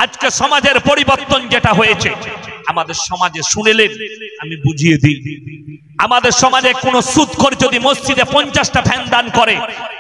আজকে সমাজের পরিবর্তন যেটা হয়েছে, আমাদের সমাজে শুনেলেন আমি বুঝিয়ে দিই, আমাদের সমাজে কোন সুদখোর যদি মসজিদে 50টা ফ্যান দান করে,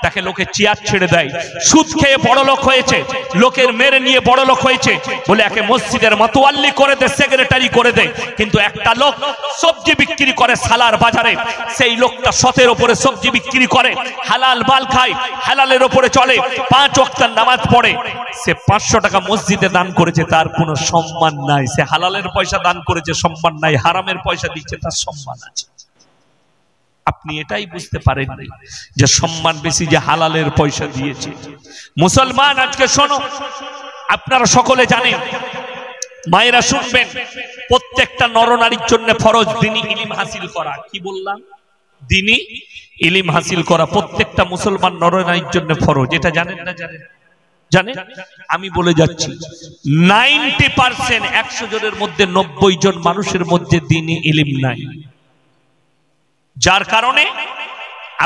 তাকে লোকে চেয়ার ছেড়ে দেয়। সুদ খেয়ে বড় লোক হয়েছে, লোকের মেরে নিয়ে বড় লোক হয়েছে বলে একে মসজিদের মতোয়াল্লি করে দে, সেক্রেটারি করে দে। কিন্তু একটা লোক সবজি বিক্রি করে সালার বাজারে, সেই লোকটা শতের উপরে সবজি বিক্রি করে, হালাল মাল খায়, হালালের উপরে চলে, 5 ওয়াক্তের নামাজ পড়ে, সে 500 টাকা মসজিদে দান করেছে, তার কোনো সম্মান নাই। সে হালালের পয়সা দান করেছে, সম্মান নাই। হারামের পয়সা দিচ্ছে, তার সম্মান আছে। আপনি এটাই বুঝতে পারেন যে সম্মান বেশি যে হালালের পয়সা দিয়েছে। মুসলমান আজকে শোনো, আপনারা সকলে জানেন, মায়েরা শুনবেন, প্রত্যেকটা নরনারীর জন্য ফরজ দ্বীনি ইলম হাসিল করা। কি বললাম? দ্বীনি ইলম হাসিল করা প্রত্যেকটা মুসলমান নরনারীর জন্য ফরজ। এটা জানেন না? জানেন? আমি বলে যাচ্ছি, 90% 100 জনের মধ্যে 90 জন মানুষের মধ্যে দ্বীনি ইলম নাই, যার কারণে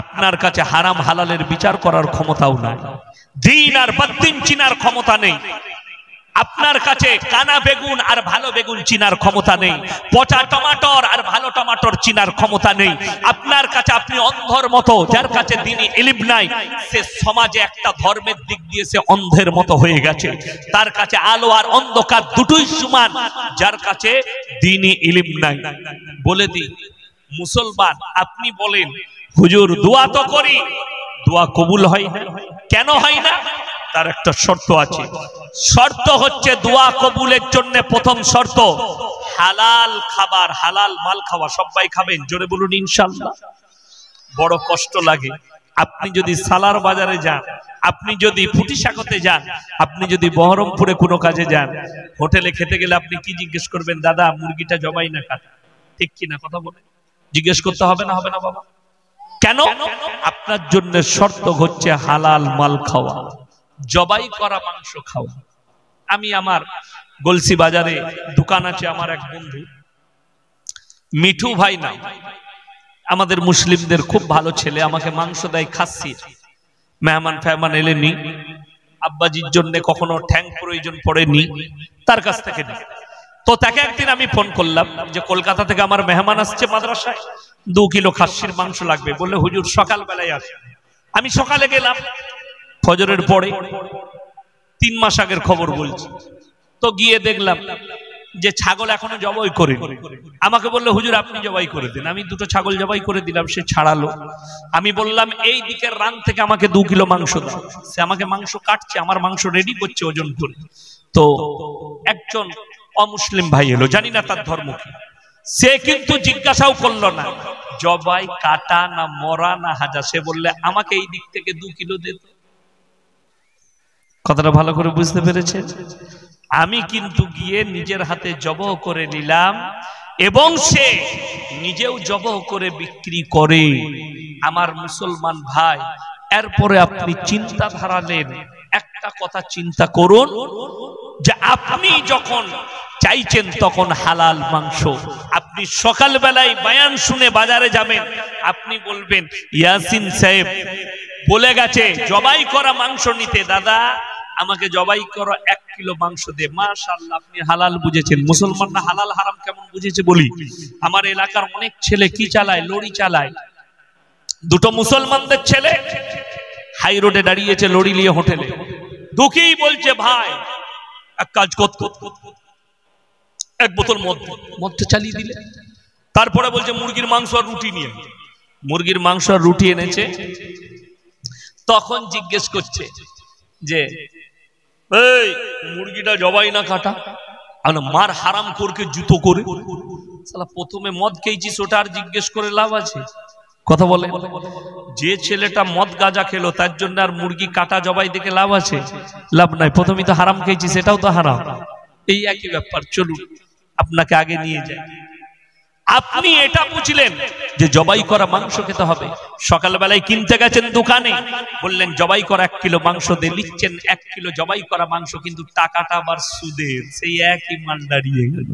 আপনার কাছে হারাম হালালের বিচার করার ক্ষমতাও নাই, দিন আর বাদ্দিন চিনার ক্ষমতা নেই। আপনার কাছে কানা বেগুন আর ভালো বেগুন চিনার ক্ষমতা নেই, পচা টমাটর আর ভালো টমাটর চিনার ক্ষমতা নেই। আপনার কাছে আপনি অন্ধর মতো, যার কাছে দ্বীনি ইলম নাই, সে সমাজে একটা ধর্মের দিক দিয়ে সে অন্ধের মতো হয়ে গেছে। তার কাছে আলো আর অন্ধকার দুটোই সমান, যার কাছে দ্বীনি ইলম নাই। বলে দিই মুসলমান, আপনি বলেন হুজুর দোয়া তো করি, দোয়া কবুল হয় না। কেন হয় না? তার একটা শর্ত আছে। শর্ত হচ্ছে দোয়া কবুলের জন্য প্রথম শর্ত হালাল খাবার, হালাল মাল খাওয়া। সবাই খাবেন? জোরে বলুন ইনশাআল্লাহ। বড় কষ্ট লাগে। আপনি যদি সালার বাজারে যান, আপনি যদি ফুটিসাকতে যান, আপনি যদি বহরমপুরে কোনো কাজে যান, হোটেলে খেতে গেলে আপনি কি জিজ্ঞেস করবেন? দাদা মুরগিটা জবাই না কাটা? ঠিক কিনা কথা বলে? জিজ্ঞেস করতে হবে না? হবে না বাবা? কেন? আপনার জন্য শর্ত হচ্ছে হালাল মাল খাওয়া, জবাই করা মাংস খাওয়া। আমি আমার গলসি বাজারে দোকান আছে, আমার এক বন্ধু মিঠু ভাই নাম, আমাদের মুসলিমদের খুব ভালো ছেলে, আমাকে মাংস দেয় খাসির। মেহমান ফেহমান এলে নি, আব্বাজির জন্য কখনো ঠ্যাং প্রয়োজন পড়ে নি, তার কাছ থেকে নি। তো তাকে একদিন আমি ফোন করলাম যে কলকাতা থেকে আমার মেহমান আসছে মাদ্রাসায়, 2 কিলো খাসির মাংস লাগবে। বললে হুজুর সকাল বেলায় আসে। আমি সকালে গেলাম, ফজরের পরে, 3 মাস আগের খবর বলছি। তো গিয়ে দেখলাম যে ছাগল এখনো জবাই করে। আমাকে বললো হুজুর আপনি জবাই করে দিন। আমি 2টো ছাগল জবাই করে দিলাম, সে ছাড়ালো। আমি বললাম এই দিকের রান থেকে আমাকে 2 কিলো মাংস দাও। সে আমাকে মাংস কাটছে, আমার মাংস রেডি করছে ওজন করে। তো একজন অমুসলিম ভাই এলো, জানি না তার ধর্ম কি, সে কিন্তু জিজ্ঞাসাও করলো না জবাই কাটা না মরা না হাজা। সে বললে আমাকে এই দিক থেকে 2 কিলো দে। কথাটা ভালো করে বুঝতে পেরেছে? আমি কিন্তু গিয়ে নিজের হাতে জবাই করে নিলাম, এবং সে নিজেও জবাই করে বিক্রি করে। আমার মুসলমান ভাই, এরপরে আপনি চিন্তা ধারালেন, একটা কথা চিন্তা করুন যে আপনি যখন চাইছেন তখন হালাল মাংস, আপনি সকাল বেলায় বয়ান শুনে বাজারে যাবেন, আপনি বলবেন ইয়াসিন সাহেব বলে গেছে জবাই করা মাংস নিতে, দাদা আমাকে জবাই করা 1 কিলো মাংস দে। মাশাআল্লাহ, আপনি হালাল বুঝেছেন। মুসলমানরা হালাল হারাম কেমন বুঝেছে বলি। আমার এলাকার অনেক ছেলে কি চালায়, লরি চালায়। 2টো মুসলমানদের ছেলে হাই রোডে দাঁড়িয়েছে লরি নিয়ে হোটেলে, ঢুকেই বলছে ভাই এক কাজ করতে, 1 বোতল মদ চালিয়ে দিলে। তারপরে বলছে মুরগির মাংস আর রুটি নিয়ে। মুরগির মাংস আর রুটি এনেছে। তখন জিজ্ঞেস করছে যে এই মুরগিটা জবাই না কাটা? মার হারাম করকে জুতো করে। শালা প্রথমে মদ খেয়েছিস, ওটা আর জিজ্ঞেস করে লাভ আছে? কথা বলে। যে ছেলেটা মদ গাঁজা খেলো তার জন্য আর মুরগি কাটা জবাই দেখে লাভ আছে? লাভ নাই। প্রথমেই তো হারাম খেয়েছি, সেটাও তো হারাম। এই একই ব্যাপার। চলুন আপনাকে আগে নিয়ে যাই। আপনি এটা বুঝলেন যে জবাই করা মাংস খেতে হবে। সকালবেলায় কিনতে গেছেন দোকানে, বললেন জবাই করা 1 কিলো মাংস দিয়ে, লিখছেন 1 কিলো জবাই করা মাংস, কিন্তু টাকাটা আবার সুদের। সেই একই মাল দাঁড়িয়ে গেল।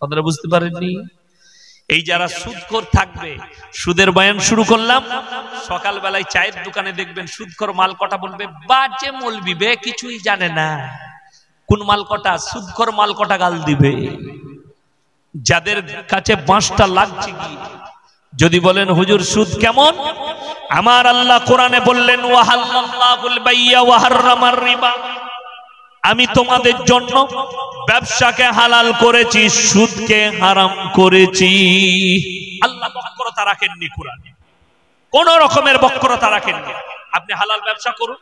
কথাটা বুঝতে পারেননি? এই যারা সুদখোর থাকবে, সুদের বয়ান শুরু করলাম, সকালবেলায় চায়ের দোকানে দেখবেন সুদখোর মাল কটা বলবে বাজে মৌলবি বে, কিছুই জানে না। কোন মাল কটা? সুদখোর মাল কটা গাল দিবে? যাদের কাছে 5টা লাগছে কি? যদি বলেন হুজুর সুদ কেমন, আমার আল্লাহ কোরআনে বললেন ওয়াহাল্লাল্লাহুল বাইয়া ওয়া হাররামার রিবা, আমি তোমাদের জন্য ব্যবসাকে হালাল করেছি, সুদকে হারাম করেছি। আল্লাহ বক্রতা রাখেননি কোরআনে, কোন রকমের বক্রতা রাখেননি। আপনি হালাল ব্যবসা করুন,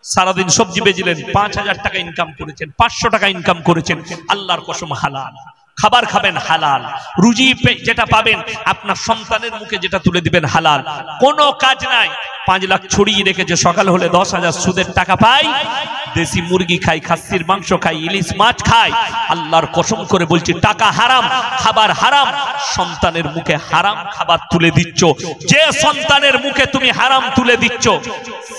সারাদিন সবজি বেচলেন, 5000 টাকা ইনকাম করেছেন, 500 টাকা ইনকাম করেছেন, আল্লাহর কসম হালাল। খাবার খাবেন হালাল, রুজি যেটা পাবেন আপনার সন্তানের মুখে যেটা তুলে দিবেন হালাল। কোনো কাজ নাই, 5 লাখ ছড়িয়ে রেখেছে, সকাল হলে 10,000 সুদের টাকা পাই, দেশি মুরগি খাই, খাসির মাংস খাই, ইলিশ মাছ খাই। আল্লাহর কসম করে বলছি টাকা হারাম, খাবার হারাম, সন্তানের মুখে হারাম খাবার তুলে দিচ্ছ। যে সন্তানের মুখে তুমি হারাম তুলে দিচ্ছ,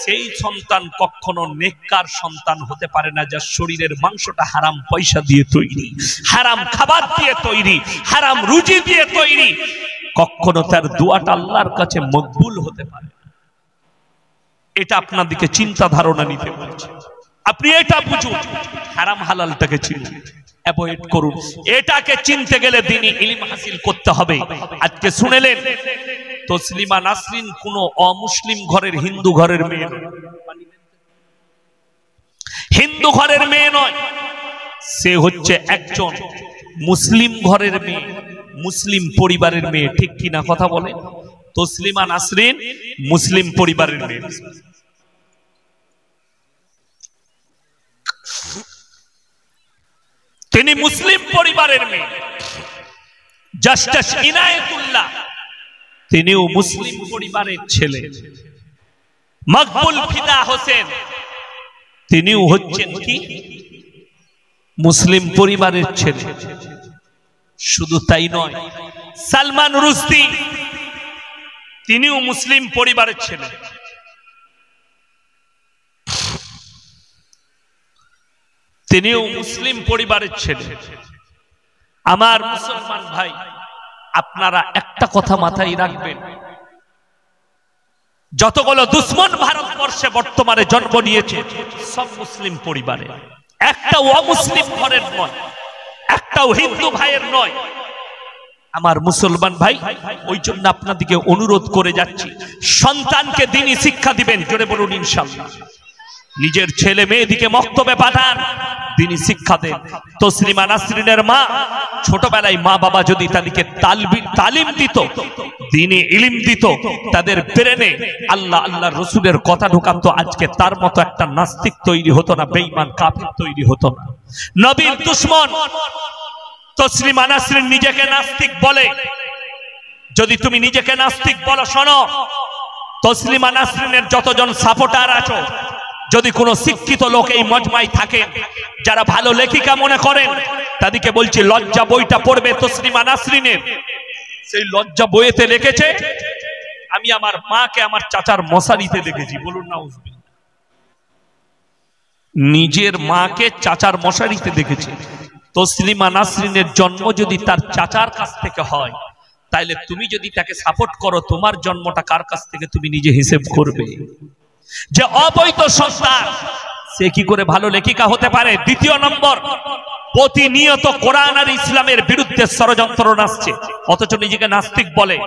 সেই সন্তান কখনো নেককার সন্তান হতে পারে না, যার শরীরের মাংসটা হারাম পয়সা দিয়ে তৈরি, হারাম খাবার দিয়ে তৈরি, হারাম রুজি দিয়ে তৈরি। কখনো তার দোয়াটা আল্লাহর কাছে মকবুল হতে পারে। এটা আপনার দিকে চিন্তা ধারণা নিতে বলছে। আপনি এটা বুঝুন, হারাম হালালটাকে চিনুন, অ্যাভয়েড করুন। এটাকে চিনতে গেলে দ্বীনি ইলম হাসিল করতে হবে। আজকে শুনেলেন তসলিমা নাসরিন কোন অমুসলিম ঘরের হিন্দু ঘরের মেয়ে নয়, হিন্দু ঘরের মেয়ে নয়, সে হচ্ছে একজন মুসলিম ঘরের মেয়ে, মুসলিম পরিবারের মেয়ে। ঠিক কিনা কথা বলেন? তসলিমা নাসরিন মুসলিম পরিবারের মেয়ে। তিনি মুসলিম পরিবারের মেয়ে। জাস্টিস ইনায়েতুল্লাহ তিনিও মুসলিম পরিবারের ছেলে। মকবুল ফিদা হোসেন তিনিও হচ্ছেন কি মুসলিম পরিবারের ছেলে। শুধু তাই নয়, সালমান রুশদি তিনিও মুসলিম পরিবারের ছেলে। তিনিও মুসলিম পরিবারের ছেলে। আমার মুসলমান ভাই, আপনারা একটা কথা মাথায় রাখবেন, যতগুলো দুশ্মন ভারতবর্ষে বর্তমানে জন্ম নিয়েছে সব মুসলিম পরিবারে, একটাও অমুসলিম ঘরের নয়, একটাও হিন্দু ভাইয়ের নয়। আমার মুসলমান ভাই, ওই জন্য আপনাদেরকে অনুরোধ করে যাচ্ছি, সন্তানকে দ্বীনি শিক্ষা দিবেন, জোরে বলুন ইনশাআল্লাহ। নিজের ছেলে মেয়েদিকে মক্তবে পাঠান, দ্বীনি শিক্ষা দেন। তসলিমা নাসরিনের মা ছোটবেলায় মা বাবা যদি তাদেরকে তালিম দিত, দ্বীনি ইলম দিত, তাদের ব্রেনে আল্লাহ আল্লাহর রাসূলের কথা ঢোকাতো, আজকে তার মতো একটা নাস্তিক তৈরি হতো না, বেঈমান কাফির তৈরি হতো না। নবীর দুশমন তসলিমা নাসরিন নিজেকে নাস্তিক বলে। যদি তুমি নিজেকে নাস্তিক বলো, শোনো, তসলিমা নাসরিনের যতজন সাপোর্টার আছো, যদি কোনো শিক্ষিত লোক এই মজমায় থাকেন যারা ভালো লেখিকা মনে করেন, তাদেরকে বলছি লজ্জা বইটা পড়বে তসলিমা নাসরিনের। সেই লজ্জা বইতে লিখেছে, আমি আমার মাকে আমার চাচার মশারিতে দেখেছি। বলুন নাউজুবিল্লাহ। নিজের মাকে চাচার মশারিতে দেখেছে। তসলিমা নাসরিনের জন্ম যদি তার চাচার কাছ থেকে হয়, তাইলে তুমি যদি তাকে সাপোর্ট করো, তোমার জন্মটা কার কাছ থেকে তুমি নিজে হিসেব করবে। যে অবৈধ সন্তান, সে কি করে ভালো লেখিকা হতে পারে? দ্বিতীয় নম্বর, প্রতিনিয়ত কোরআন আর ইসলামের বিরুদ্ধে ষড়যন্ত্র নাচছে, অথচ নিজেকে নাস্তিক বলে।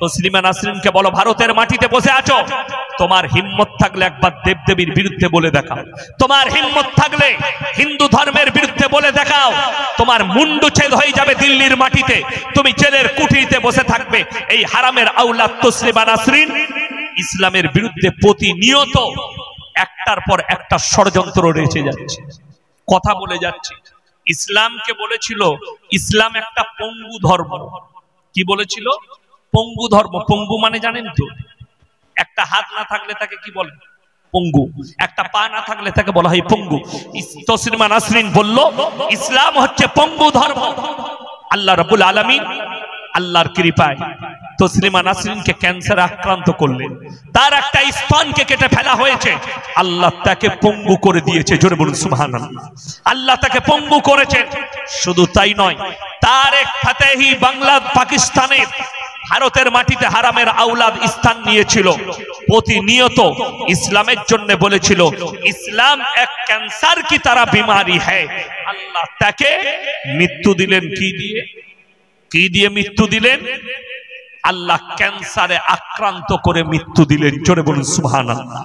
তসলিমা নাসরিনকে বলো, ভারতের মাটিতে বসে আছো, তোমার হিম্মত থাকলে একবার দেবদেবীর বিরুদ্ধে বলে দেখাও, তোমার হিম্মত থাকলে হিন্দু ধর্মের বিরুদ্ধে বলে দেখাও, তোমার মুন্ডু ছেদ হয়ে যাবে দিল্লির মাটিতে, তুমি জেলের কুঠিরিতে বসে থাকবে। এই হারামের আওলাদ তসলিমা নাসরিন ইসলামের বিরুদ্ধে প্রতিনিয়ত একটার পর একটা ষড়যন্ত্র রয়েছে যাচ্ছে, কথা বলে যাচ্ছে। ইসলামকে বলেছিল ইসলাম একটা পঙ্গু ধর্ম। কি বলেছিল? পঙ্গু ধর্ম। পঙ্গু মানে জানেন তো? একটা হাত না থাকলে তাকে কি বলে? পঙ্গু। একটা পা না থাকলে তাকে বলা হয় পঙ্গু। তসলিমা নাসরিন বলল ইসলাম হচ্ছে পঙ্গু ধর্ম। আল্লাহ রাব্বুল আলামিন আল্লাহর কৃপায় তসলিমা নাসরিনকে ক্যান্সারে আক্রান্ত করলেন, তার একটা স্তনকে কেটে ফেলা হয়েছে, আল্লাহ তাকে পঙ্গু করে দিয়েছে। জোরে বলুন সুবহানাল্লাহ। আল্লাহ তাকে পঙ্গু করেছেন। শুধু তাই নয়, তারেক ফাতেহি বাংলা পাকিস্তানের ভারতের মাটিতে হারামের আওলাদ স্থান নিয়েছিল, প্রতিনিয়ত ইসলামের জন্য বলেছিল ইসলাম এক ক্যান্সার কি তারা বিমারি হ্যায়। আল্লাহ তাকে মৃত্যু দিলেন কি দিয়ে? কি দিয়ে মৃত্যু দিলেন? আল্লাহ ক্যান্সারে আক্রান্ত করে মৃত্যু দিলেন। জোরে বলুন সুবহানাল্লাহ।